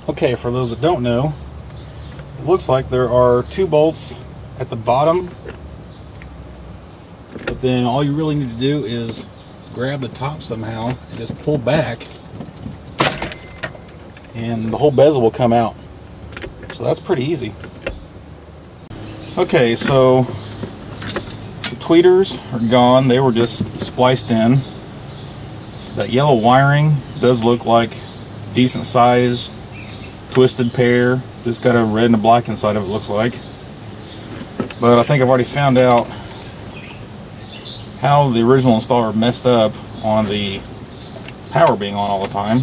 Okay, for those that don't know, it looks like there are 2 bolts at the bottom, but then all you really need to do is grab the top somehow and just pull back and the whole bezel will come out. So that's pretty easy. Okay, so the tweeters are gone. They were just spliced in. That yellow wiring does look like decent size twisted pair. Just got a red and a black inside of it, looks like. But I think I've already found out how the original installer messed up on the power being on all the time.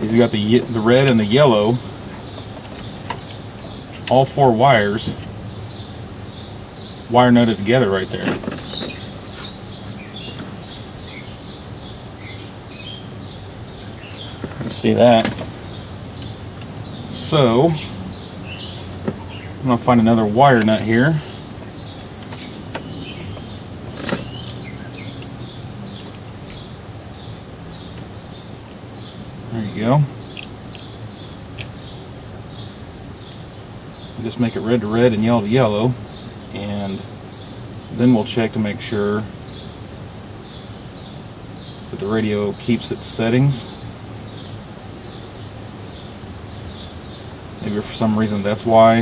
He's got the red and the yellow, all 4 wires wire nutted together right there. You see that? So I'm gonna find another wire nut here. There you go. Just make it red to red and yellow to yellow, and then we'll check to make sure that the radio keeps its settings. Maybe for some reason that's why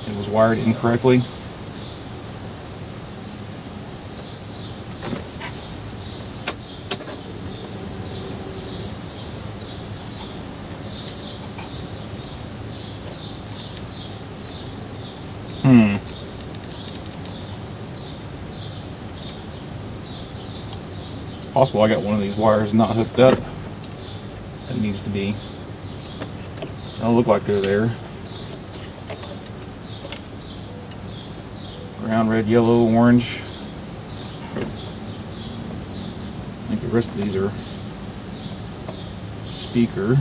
it was wired incorrectly. Possible I got one of these wires not hooked up. That needs to be. Don't look like they're there. Brown, red, yellow, orange. I think the rest of these are speaker.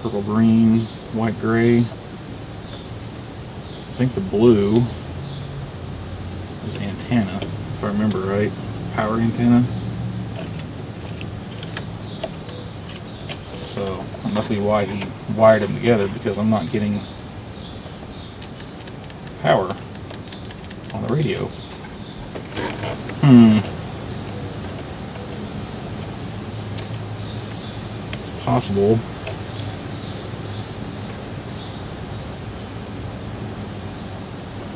Purple, green, white, gray. I think the blue is antenna, if I remember right. Power antenna. So that must be why he wired them together, because I'm not getting power on the radio. It's possible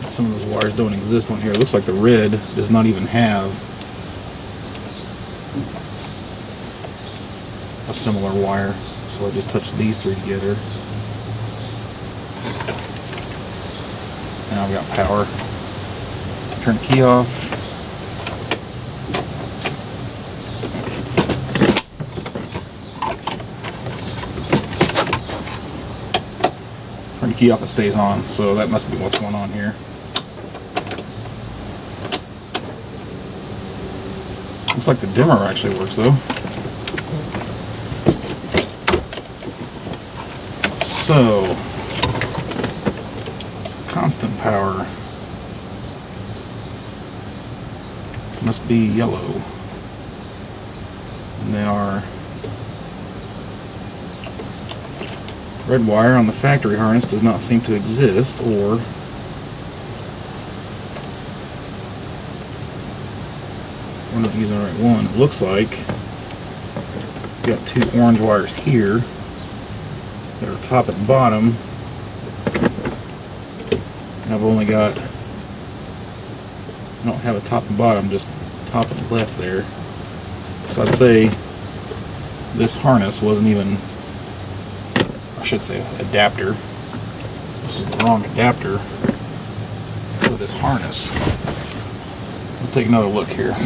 some of those wires don't exist on here. It looks like the red does not even have a similar wire, so I just touched these 3 together. Now I've got power. Turn the key off. Turn the key off, it stays on, so that must be what's going on here. Looks like the dimmer actually works though. So, constant power must be yellow, and they are red wire on the factory harness does not seem to exist, or we're not using the right one. It looks like we've got 2 orange wires here that are top and bottom, and I've only got, I don't have a top and bottom, just top and left there. So I'd say this harness wasn't even, I should say adapter. This is the wrong adapter for this harness. We'll take another look here.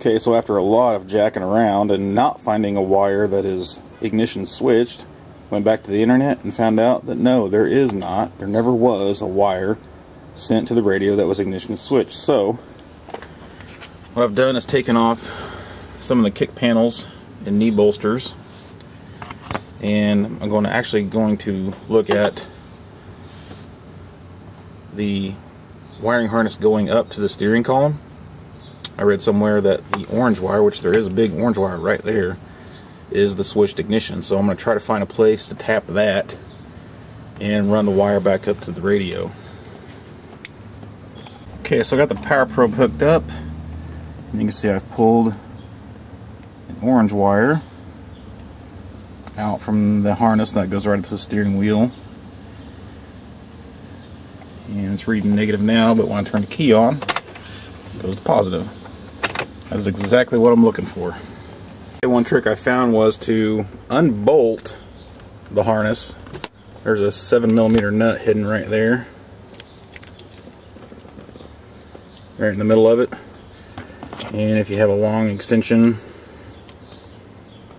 Okay, so after a lot of jacking around and not finding a wire that is ignition switched, went back to the internet and found out that no, there is not. There never was a wire sent to the radio that was ignition switched. So what I've done is taken off some of the kick panels and knee bolsters, and I'm actually going to look at the wiring harness going up to the steering column I read somewhere that the orange wire, which there is a big orange wire right there, is the switched ignition. So I'm going to try to find a place to tap that and run the wire back up to the radio. Okay, so I got the power probe hooked up, and you can see I've pulled an orange wire out from the harness that goes right up to the steering wheel. And it's reading negative now, but when I turn the key on, it goes to positive. That is exactly what I'm looking for. One trick I found was to unbolt the harness. There's a 7mm nut hidden right there, right in the middle of it. And if you have a long extension,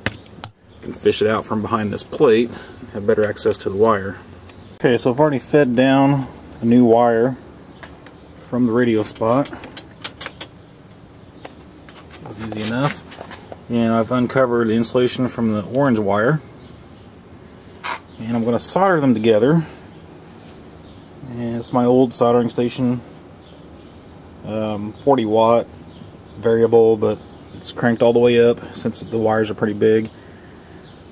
you can fish it out from behind this plate and have better access to the wire. Okay, so I've already fed down a new wire from the radio spot. That's easy enough. And I've uncovered the insulation from the orange wire. And I'm going to solder them together. And it's my old soldering station. 40 watt variable, but it's cranked all the way up since the wires are pretty big.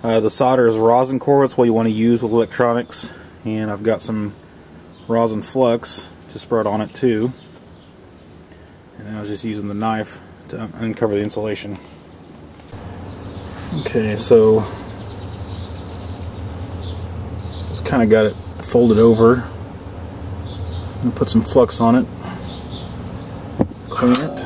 The solder is rosin core. That's what you want to use with electronics. And I've got some rosin flux to spread on it too. And I was just using the knife to uncover the insulation. Okay, so just kind of got it folded over. I'm going to put some flux on it, clean it.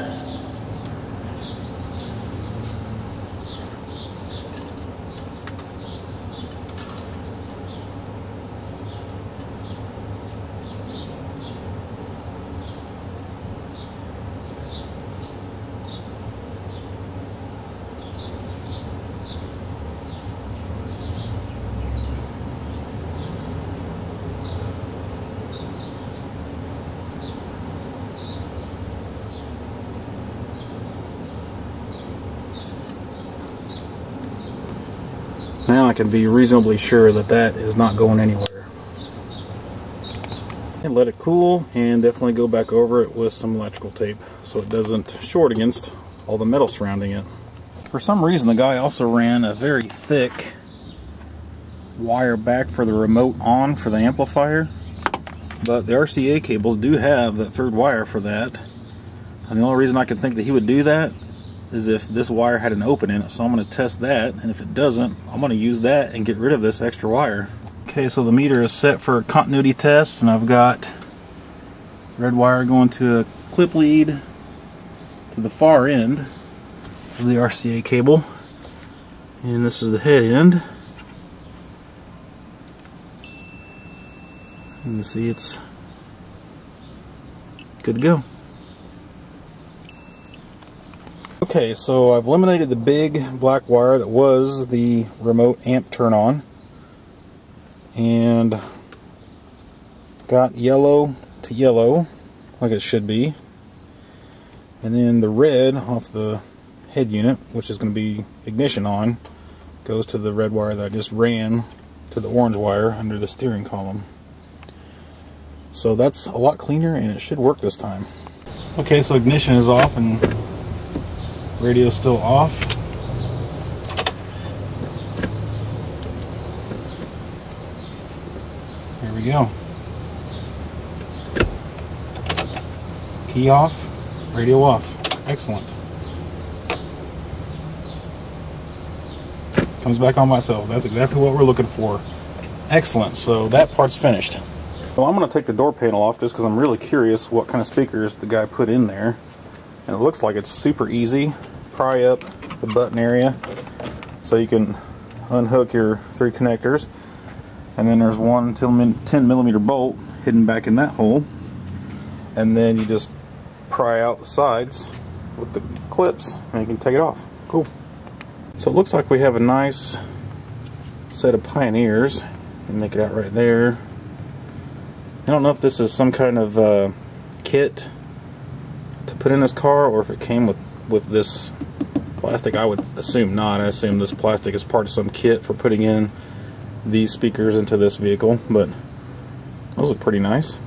Now I can be reasonably sure that that is not going anywhere. And let it cool, and definitely go back over it with some electrical tape so it doesn't short against all the metal surrounding it. For some reason the guy also ran a very thick wire back for the remote on for the amplifier, but the RCA cables do have that third wire for that. And the only reason I could think that he would do that is if this wire had an open in it, so I'm going to test that, and if it doesn't, I'm going to use that and get rid of this extra wire. Okay, so the meter is set for continuity test, and I've got red wire going to a clip lead to the far end of the RCA cable, and this is the head end. You can see it's good to go. Okay, so I've eliminated the big black wire that was the remote amp turn on, and got yellow to yellow like it should be, and then the red off the head unit, which is going to be ignition on, goes to the red wire that I just ran to the orange wire under the steering column. So that's a lot cleaner, and it should work this time. Okay, so ignition is off and radio's still off. There we go. Key off, radio off. Excellent. Comes back on myself. That's exactly what we're looking for. Excellent. So that part's finished. Well, I'm going to take the door panel off just because I'm really curious what kind of speakers the guy put in there. And it looks like it's super easy. Pry up the button area so you can unhook your 3 connectors, and then there's one 10mm bolt hidden back in that hole, and then you just pry out the sides with the clips and you can take it off. Cool. So it looks like we have a nice set of Pioneers. And make it out right there. I don't know if this is some kind of kit to put in this car, or if it came with this plastic. I would assume not. I assume this plastic is part of some kit for putting in these speakers into this vehicle, but those look pretty nice.